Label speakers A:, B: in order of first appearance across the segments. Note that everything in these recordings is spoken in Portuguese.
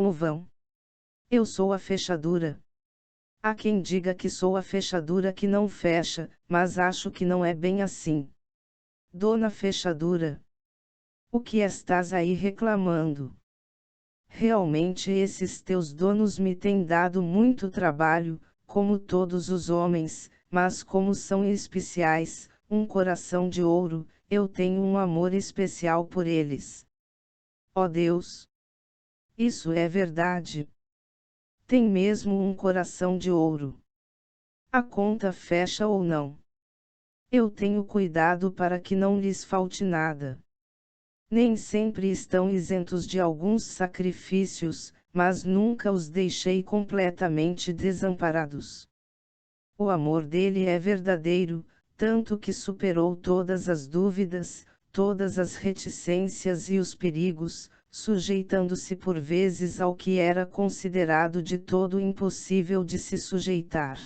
A: não o vão. Eu sou a fechadura. Há quem diga que sou a fechadura que não fecha, mas acho que não é bem assim. Dona Fechadura. O que estás aí reclamando? Realmente esses teus donos me têm dado muito trabalho, como todos os homens, mas como são especiais, um coração de ouro, eu tenho um amor especial por eles. Ó Deus! Isso é verdade. Tem mesmo um coração de ouro. A conta fecha ou não? Eu tenho cuidado para que não lhes falte nada. Nem sempre estão isentos de alguns sacrifícios, mas nunca os deixei completamente desamparados. O amor dele é verdadeiro, tanto que superou todas as dúvidas, todas as reticências e os perigos, sujeitando-se por vezes ao que era considerado de todo impossível de se sujeitar.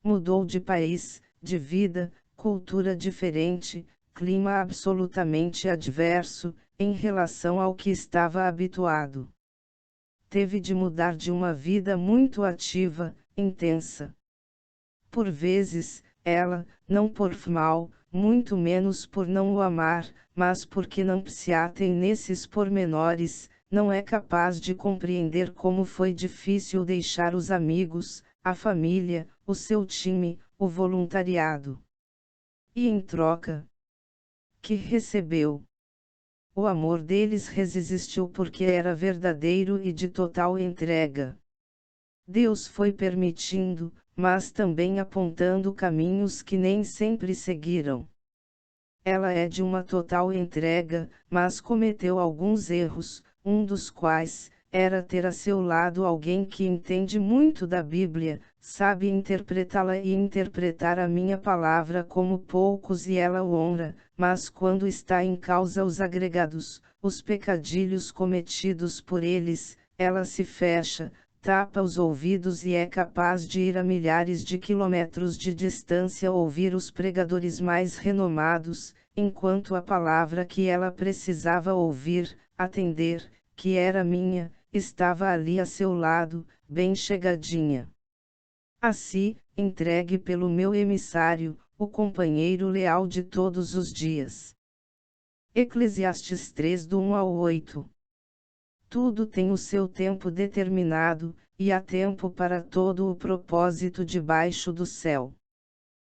A: Mudou de país, de vida, cultura diferente, clima absolutamente adverso, em relação ao que estava habituado. Teve de mudar de uma vida muito ativa, intensa. Por vezes, ela, não por mal, muito menos por não o amar, mas porque não se atem nesses pormenores, não é capaz de compreender como foi difícil deixar os amigos, a família, o seu time, o voluntariado. E em troca, que recebeu? O amor deles resistiu porque era verdadeiro e de total entrega. Deus foi permitindo, mas também apontando caminhos que nem sempre seguiram. Ela é de uma total entrega, mas cometeu alguns erros, um dos quais era ter a seu lado alguém que entende muito da Bíblia, sabe interpretá-la e interpretar a minha palavra como poucos e ela o honra, mas quando está em causa os agregados, os pecadilhos cometidos por eles, ela se fecha, tapa os ouvidos e é capaz de ir a milhares de quilômetros de distância ouvir os pregadores mais renomados, enquanto a palavra que ela precisava ouvir, atender, que era minha, estava ali a seu lado, bem chegadinha. Assim, entregue pelo meu emissário, o companheiro leal de todos os dias. Eclesiastes 3 do 1 ao 8. Tudo tem o seu tempo determinado, e há tempo para todo o propósito debaixo do céu.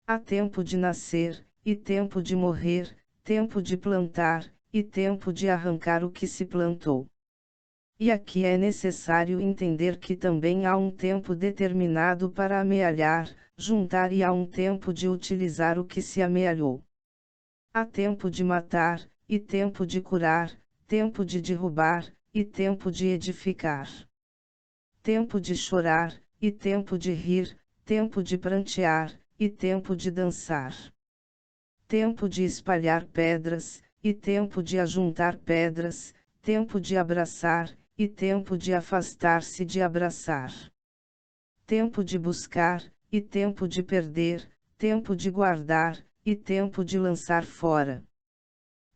A: Há tempo de nascer, e tempo de morrer, tempo de plantar, e tempo de arrancar o que se plantou. E aqui é necessário entender que também há um tempo determinado para amealhar, juntar e há um tempo de utilizar o que se amealhou. Há tempo de matar, e tempo de curar, tempo de derrubar, e tempo de edificar. Tempo de chorar, e tempo de rir, tempo de prantear, e tempo de dançar. Tempo de espalhar pedras, e tempo de ajuntar pedras, tempo de abraçar, e tempo de afastar-se de abraçar. Tempo de buscar, e tempo de perder, tempo de guardar, e tempo de lançar fora.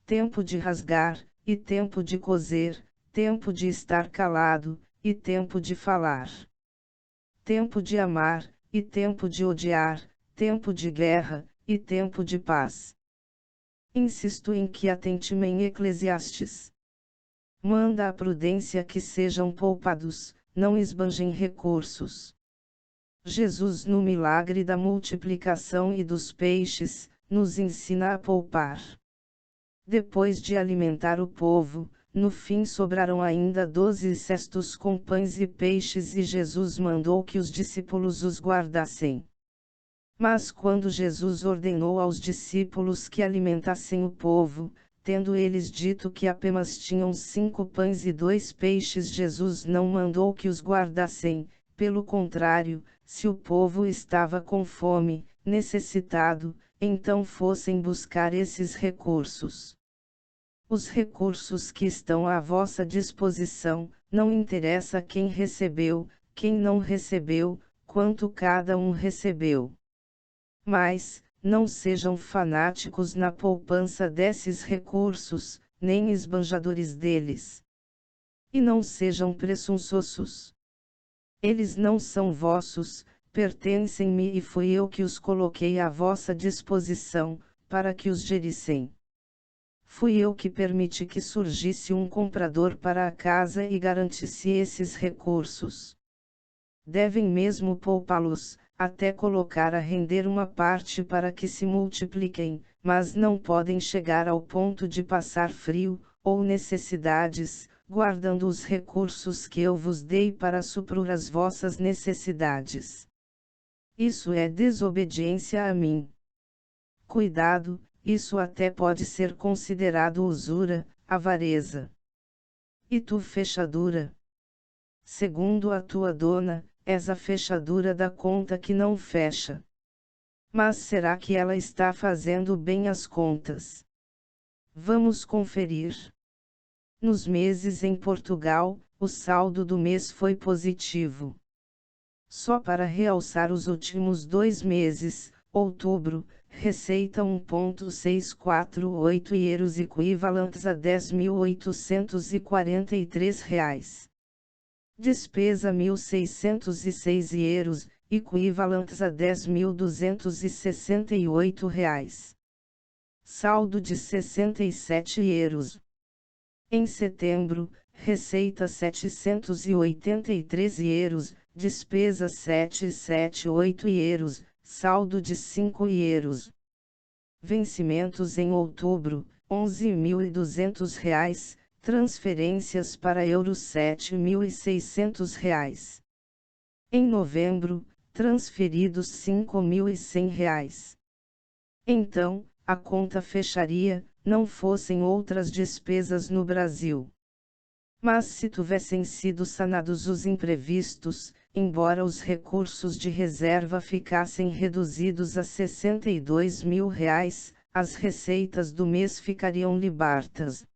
A: Tempo de rasgar, e tempo de coser, tempo de estar calado, e tempo de falar. Tempo de amar, e tempo de odiar, tempo de guerra, e tempo de paz. Insisto em que atente-me em Eclesiastes. Manda a prudência que sejam poupados, não esbanjem recursos. Jesus no milagre da multiplicação e dos peixes, nos ensina a poupar. Depois de alimentar o povo, no fim sobraram ainda 12 cestos com pães e peixes e Jesus mandou que os discípulos os guardassem. Mas quando Jesus ordenou aos discípulos que alimentassem o povo, tendo eles dito que apenas tinham 5 pães e 2 peixes, Jesus não mandou que os guardassem, pelo contrário, se o povo estava com fome, necessitado, então fossem buscar esses recursos. Os recursos que estão à vossa disposição, não interessa quem recebeu, quem não recebeu, quanto cada um recebeu. Mas, não sejam fanáticos na poupança desses recursos, nem esbanjadores deles. E não sejam presunçosos. Eles não são vossos, pertencem-me e fui eu que os coloquei à vossa disposição, para que os gerissem. Fui eu que permiti que surgisse um comprador para a casa e garantisse esses recursos. Devem mesmo poupá-los, até colocar a render uma parte para que se multipliquem, mas não podem chegar ao ponto de passar frio, ou necessidades, guardando os recursos que eu vos dei para suprir as vossas necessidades. Isso é desobediência a mim. Cuidado, isso até pode ser considerado usura, avareza. E tu, fechadura? Segundo a tua dona, és a fechadura da conta que não fecha. Mas será que ela está fazendo bem as contas? Vamos conferir. Nos meses em Portugal, o saldo do mês foi positivo. Só para realçar os últimos 2 meses, outubro, receita 1,648 euros equivalentes a R$ 10.843. Despesa 1.606 euros, equivalentes a R$ 10.268. Saldo de 67 euros. Em setembro, receita 783 euros, despesa 778 euros, saldo de 5 euros. Vencimentos em outubro, R$ 11.200. Transferências para euros R$ 7.600. Em novembro, transferidos R$ 5.100. Então, a conta fecharia, não fossem outras despesas no Brasil. Mas se tivessem sido sanados os imprevistos, embora os recursos de reserva ficassem reduzidos a R$ 62.000, as receitas do mês ficariam libertas.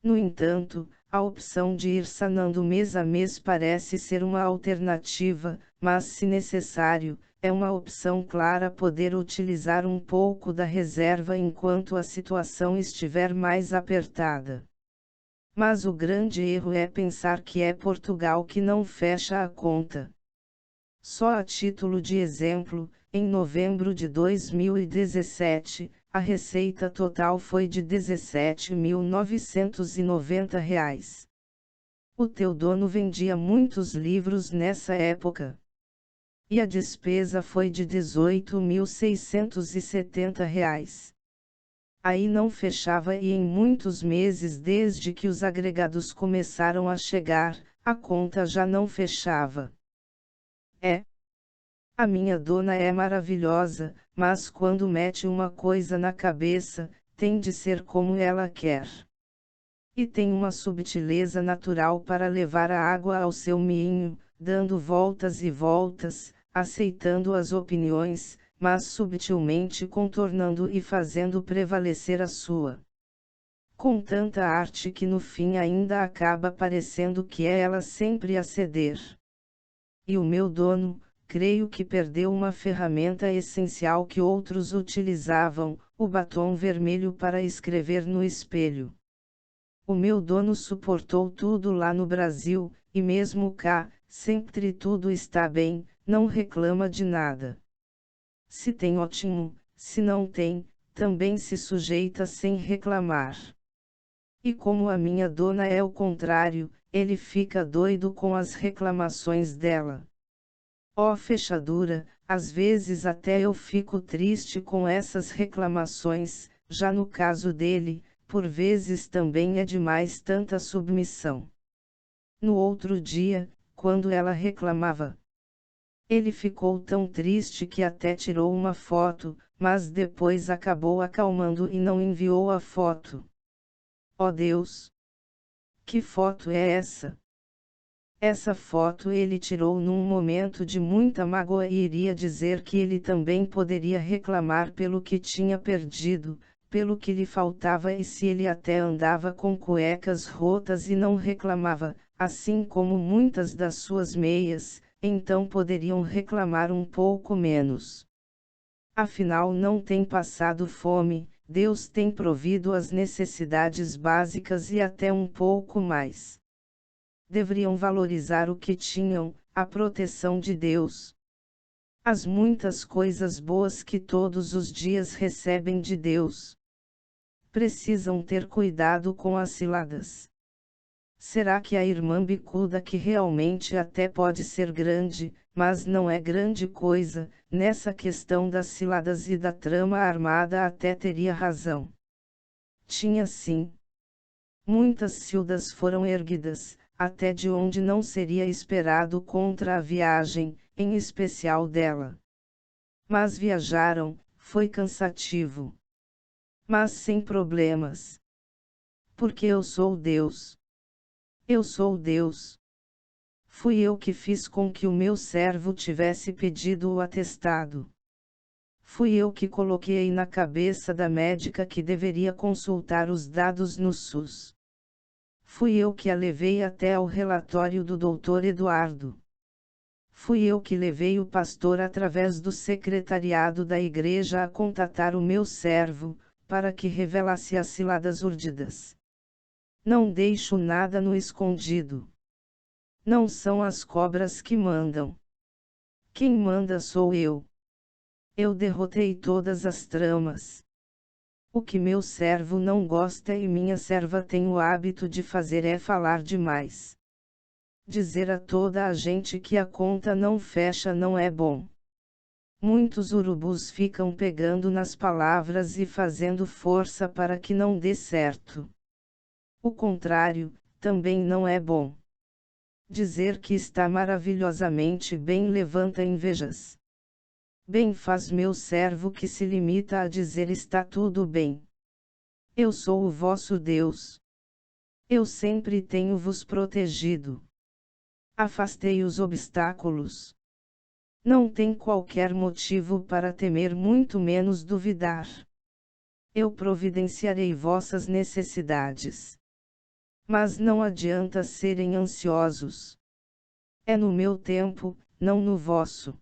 A: No entanto, a opção de ir sanando mês a mês parece ser uma alternativa, mas se necessário, é uma opção clara poder utilizar um pouco da reserva enquanto a situação estiver mais apertada. Mas o grande erro é pensar que é Portugal que não fecha a conta. Só a título de exemplo, em novembro de 2017, a receita total foi de R$ 17.990. O teu dono vendia muitos livros nessa época. E a despesa foi de R$ 18.670. Aí não fechava e em muitos meses desde que os agregados começaram a chegar, a conta já não fechava. A minha dona é maravilhosa, mas quando mete uma coisa na cabeça, tem de ser como ela quer. E tem uma subtileza natural para levar a água ao seu moinho, dando voltas e voltas, aceitando as opiniões, mas subtilmente contornando e fazendo prevalecer a sua. Com tanta arte que no fim ainda acaba parecendo que é ela sempre a ceder. E o meu dono, creio que perdeu uma ferramenta essencial que outros utilizavam, o batom vermelho para escrever no espelho. O meu dono suportou tudo lá no Brasil, e mesmo cá, sempre tudo está bem, não reclama de nada. Se tem ótimo, se não tem, também se sujeita sem reclamar. E como a minha dona é o contrário, ele fica doido com as reclamações dela. Ó fechadura, às vezes até eu fico triste com essas reclamações, já no caso dele, por vezes também é demais tanta submissão. No outro dia, quando ela reclamava, ele ficou tão triste que até tirou uma foto, mas depois acabou acalmando e não enviou a foto. Ó Deus! Que foto é essa? Essa foto ele tirou num momento de muita mágoa e iria dizer que ele também poderia reclamar pelo que tinha perdido, pelo que lhe faltava e se ele até andava com cuecas rotas e não reclamava, assim como muitas das suas meias, então poderiam reclamar um pouco menos. Afinal não tem passado fome, Deus tem provido as necessidades básicas e até um pouco mais. deveriam valorizar o que tinham, a proteção de Deus. As muitas coisas boas que todos os dias recebem de Deus. Precisam ter cuidado com as ciladas. Será que a irmã bicuda, que realmente até pode ser grande, mas não é grande coisa, nessa questão das ciladas e da trama armada, até teria razão? Tinha sim. Muitas cildas foram erguidas, até de onde não seria esperado contra a viagem, em especial dela. Mas viajaram, foi cansativo. Mas sem problemas. Porque eu sou Deus. Eu sou Deus. Fui eu que fiz com que o meu servo tivesse pedido o atestado. Fui eu que coloquei na cabeça da médica que deveria consultar os dados no SUS. Fui eu que a levei até ao relatório do Dr. Eduardo. Fui eu que levei o pastor através do secretariado da igreja a contatar o meu servo, para que revelasse as ciladas urdidas. Não deixo nada no escondido. Não são as cobras que mandam. Quem manda sou eu. Eu derrotei todas as tramas. O que meu servo não gosta e minha serva tem o hábito de fazer é falar demais. Dizer a toda a gente que a conta não fecha não é bom. Muitos urubus ficam pegando nas palavras e fazendo força para que não dê certo. O contrário, também não é bom. Dizer que está maravilhosamente bem levanta invejas. Bem faz meu servo que se limita a dizer está tudo bem. Eu sou o vosso Deus. Eu sempre tenho vos protegido. Afastei os obstáculos. Não tem qualquer motivo para temer, muito menos duvidar. Eu providenciarei vossas necessidades. Mas não adianta serem ansiosos. É no meu tempo, não no vosso.